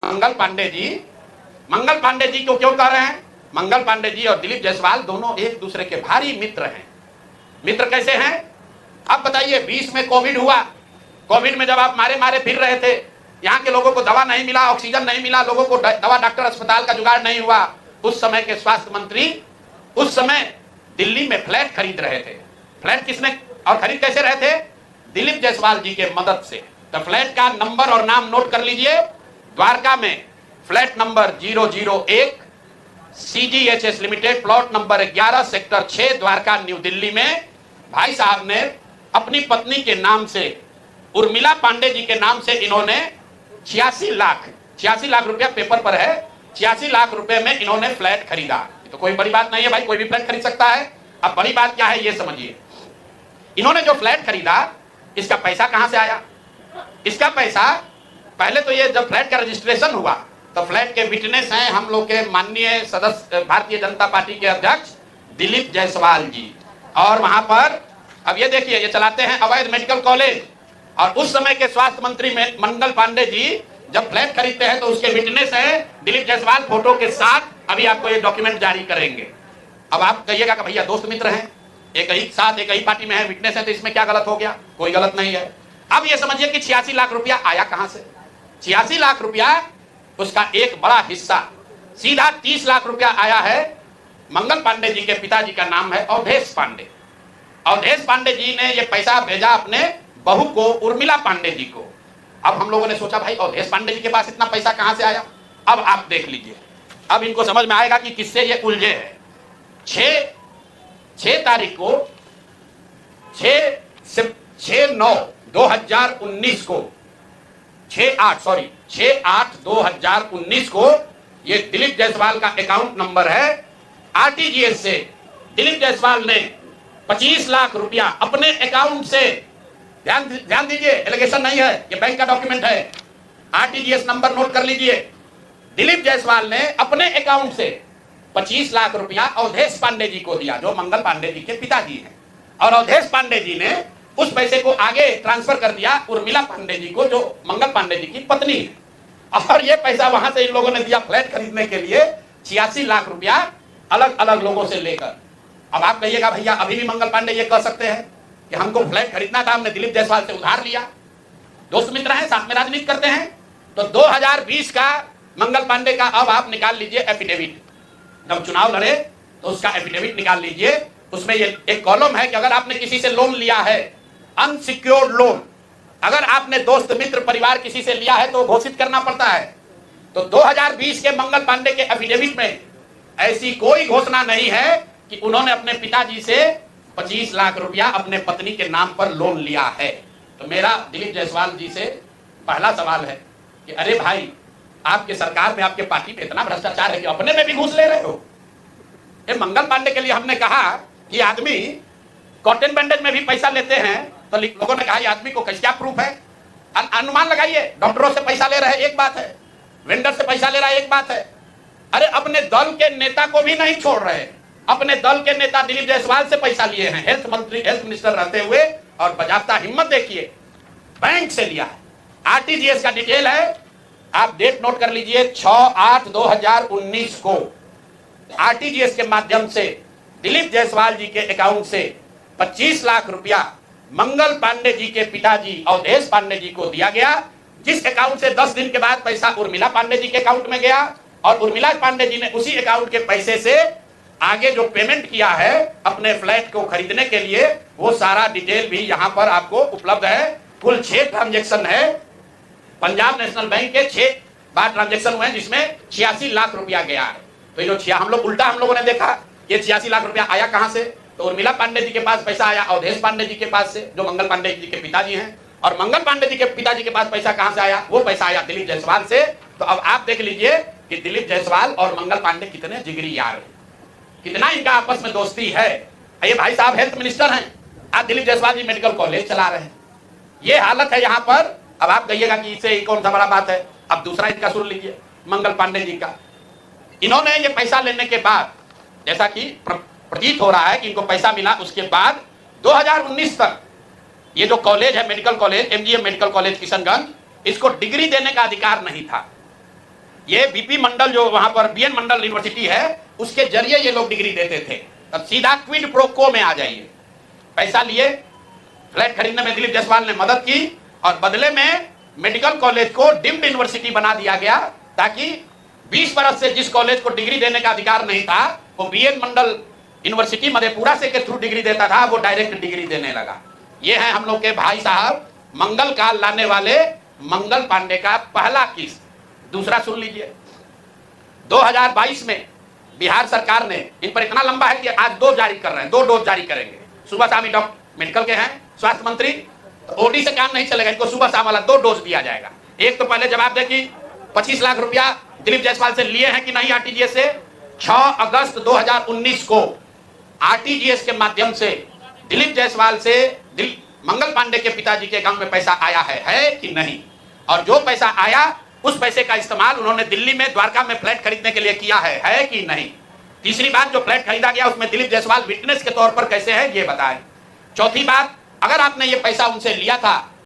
मंगल पांडे जी को क्यों कह रहे हैं? मंगल पांडे जी और दिलीप जायसवाल दोनों एक दूसरे के भारी मित्र हैं। मित्र कैसे हैं? अब बताइए, 20 में कोविड हुआ। कोविड में जब आप मारे मारे फिर रहे थे, यहाँ के लोगों को दवा नहीं मिला, ऑक्सीजन नहीं मिला, लोगों को दवा डॉक्टर अस्पताल का जुगाड़ नहीं हुआ, उस समय के स्वास्थ्य मंत्री उस समय दिल्ली में फ्लैट खरीद रहे थे। फ्लैट किसने और खरीद कैसे रहे थे? दिलीप जायसवाल जी के मदद से। तो फ्लैट का नंबर और नाम नोट कर लीजिए। द्वारका में flat number 001 CGHS limited, plot number 11 sector 6 Dwarka new Delhi में भाई साहब ने अपनी पत्नी के नाम से, उर्मिला पांडे जी के नाम से, इन्होंने 86 लाख रुपया पेपर पर है, 86 लाख रुपए में इन्होंने फ्लैट खरीदा। तो कोई बड़ी बात नहीं है भाई, कोई भी फ्लैट खरीद सकता है। अब बड़ी बात क्या है ये समझिए। इन्होंने जो फ्लैट खरीदा, इसका पैसा कहां से आया? इसका पैसा पहले तो ये जब फ्लैट का रजिस्ट्रेशन हुआ तो फ्लैट के विटनेस हैं हम लोग के माननीय सदस्य भारतीय जनता पार्टी के अध्यक्ष दिलीप जायसवाल जी। और वहां पर अब ये देखिए, ये चलाते हैं अवैध मेडिकल कॉलेज। और उस समय के स्वास्थ्य मंत्री में मंगल पांडे जी जब फ्लैट खरीदते हैं तो उसके विटनेस है दिलीप जायसवाल फोटो के साथ। अभी आपको ये डॉक्यूमेंट जारी करेंगे। अब आप कहिएगा कि भैया दोस्त मित्र हैं, एक ही साथ एक ही पार्टी में है, विटनेस है, तो इसमें क्या गलत हो गया? कोई गलत नहीं है। अब ये समझिए कि 86 लाख रुपया आया कहां से? 86 लाख रुपया, उसका एक बड़ा हिस्सा सीधा 30 लाख रुपया आया है। मंगल पांडे जी के पिताजी का नाम है अवधेश पांडे। अवधेश पांडे जी ने ये पैसा भेजा अपने बहू को, उर्मिला पांडे जी को। अब हम लोगों ने सोचा भाई अवधेश पांडे जी के पास इतना पैसा कहां से आया? अब आप देख लीजिए, अब इनको समझ में आएगा कि किससे ये उलझे हैं। 6 तारीख को 6/9/2019 को 6/8/2019 को ये दिलीप जायसवाल का अकाउंट नंबर है। RTGS से दिलीप जायसवाल ने 25 लाख रुपया अपने अकाउंट से, ध्यान दीजिए, एलिगेशन नहीं है, ये बैंक का डॉक्यूमेंट है। RTGS नंबर नोट कर लीजिए। दिलीप जायसवाल ने अपने अकाउंट से 25 लाख रुपया अवधेश पांडे जी को दिया, जो मंगल पांडे जी के पिताजी हैं। और अवधेश पांडे जी ने उस पैसे को आगे ट्रांसफर कर दिया उर्मिला पांडे जी को, जो मंगल पांडे जी की पत्नी है। और ये पैसा वहां से इन लोगों ने दिया फ्लैट खरीदने के लिए, 86 लाख रुपया अलग अलग लोगों से लेकर। अब आप कहिएगा भैया अभी भी मंगल पांडे ये कह सकते हैं कि हमको फ्लैट खरीदना था, हमने दिलीप जायसवाल से उधार लिया। दोस्त मित्र हैं, साथ में राजनीति करते हैं। तो 2020 का मंगल पांडे का अब आप निकाल लीजिए एफिडेविट। जब चुनाव लड़े तो उसका एफिडेविट निकाल लीजिए। उसमें ये एक कॉलम है कि अगर आपने किसी से लोन लिया है, अनसिक्योर्ड लोन, अगर आपने दोस्त मित्र परिवार किसी से लिया है तो घोषित करना पड़ता है। तो 2020 के मंगल पांडे के एफिडेविट में ऐसी कोई घोषणा नहीं है कि उन्होंने अपने पिताजी से 25 लाख रुपया अपने पत्नी के नाम पर लोन लिया है। तो मेरा दिलीप जायसवाल जी से पहला सवाल है कि अरे भाई, आपके सरकार में, आपके पार्टी में इतना भ्रष्टाचार है कि अपने में भी घूस ले रहे हो। ये मंगल पांडे के लिए हमने कहा कि आदमी कॉटन बैंडेज में भी पैसा लेते हैं, तो लोगों ने कहा आदमी को क्या प्रूफ है? अनुमान लगाइए। डॉक्टरों से पैसा ले रहे हैं एक बात है, वेंडर से पैसा ले रहा है एक बात है। अरे अपने दल के नेता को भी नहीं छोड़ रहे। अपने दल के नेता दिलीप जायसवाल से पैसा लिए हैं, हेल्थ मंत्री, हेल्थ मिनिस्टर रहते हुए, और बजाता हिम्मत देखिए, बैंक से लिया है। RTGS का डिटेल है, आप डेट नोट कर लीजिए। 6/8/2019 को RTGS के माध्यम से दिलीप जायसवाल जी के अकाउंट से 25 लाख रुपया मंगल पांडे जी के पिताजी अवधेश पांडे जी को दिया गया, जिस अकाउंट से 10 दिन के बाद पैसा उर्मिला पांडे जी के अकाउंट में गया। और उर्मिला पांडे जी ने उसी अकाउंट के पैसे से आगे जो पेमेंट किया है अपने फ्लैट को खरीदने के लिए, वो सारा डिटेल भी यहां पर आपको उपलब्ध है। कुल 6 ट्रांजेक्शन है। पंजाब नेशनल बैंक के 6 बार ट्रांजेक्शन हुए हैं, जिसमें 86 लाख रुपया गया है। तो ये हम लोगों ने देखा ये 86 लाख रुपया आया कहां से? तो उर्मिला पांडे जी के पास पैसा आया अवधेश पांडे जी के पास से, जो मंगल पांडे जी के पिताजी हैं। और मंगल पांडे जी के पिताजी के पास पैसा कहां से आया? वो पैसा आया दिलीप जायसवाल से। तो अब आप देख लीजिए कि दिलीप जायसवाल और मंगल पांडे कितने जिगरी यार हैं, कितना इनका आपस में दोस्ती है। ये भाई साहब हेल्थ मिनिस्टर हैं, आज दिलीप जायसवाल जी मेडिकल कॉलेज चला रहे हैं। ये हालत है यहाँ पर। अब आप कहिएगा कि इससे कौन सा बड़ा बात है? अब दूसरा इनका सुन लीजिए, मंगल पांडे जी का। इन्होंने ये पैसा लेने के बाद, जैसा कि प्रतीत हो रहा है कि इनको पैसा मिला, उसके बाद 2019 तक ये जो कॉलेज है, medical college, MGM medical college Kishanganj, इसको डिग्री देने का अधिकार नहीं था। ये बीपी मंडल जो वहां पर बीएन मंडल यूनिवर्सिटी है उसके जरिए ये लोग डिग्री देते थे। अब सीधा क्विड प्रो क्वो में आ जाइए। पैसा लिए, फ्लैट खरीदने में दिलीप जायसवाल ने मदद की और बदले में मेडिकल कॉलेज को डीम्ड यूनिवर्सिटी बना दिया गया, ताकि 20 बरस से जिस कॉलेज को डिग्री देने का अधिकार नहीं था वो बीएन मंडल यूनिवर्सिटी मधेपुरा से के थ्रू डिग्री देता था, वो डायरेक्ट डिग्री देने लगा। ये है हम लोग के भाई साहब मंगल काल लाने वाले मंगल पांडे का पहला किस्त। दूसरा सुन लीजिए, 2022 में बिहार सरकार ने, इन पर इतना लंबा है कि आज 2 जारी कर रहे हैं, 2 डोज जारी करेंगे। सुबह शाम डॉक्टर मेडिकल के हैं स्वास्थ्य मंत्री, तो ओडी से काम नहीं चलेगा, इनको सुबह शाम वाला 2 डोज दिया जाएगा। एक तो पहले जवाब दे कि 25 लाख रुपया दिलीप जायसवाल से लिए हैं कि नहीं आरटीजीएस से। 6 अगस्त 2019 को आरटीजीएस के माध्यम से दिलीप जायसवाल से मंगल पांडे के पिताजी के अकाउंट में पैसा आया है कि नहीं, और जो पैसा आया उस पैसे का इस्तेमाल उन्होंने दिल्ली में द्वारका में फ्लैट खरीदने के लिए किया है कि नहीं। तीसरी बात, जो फ्लैट खरीदा गया उसमें दिलीप जायसवाल विटनेस के तौर पर कैसे है ये बताएं। चौथी बात, अगर आपने ये पैसा उनसे लिया था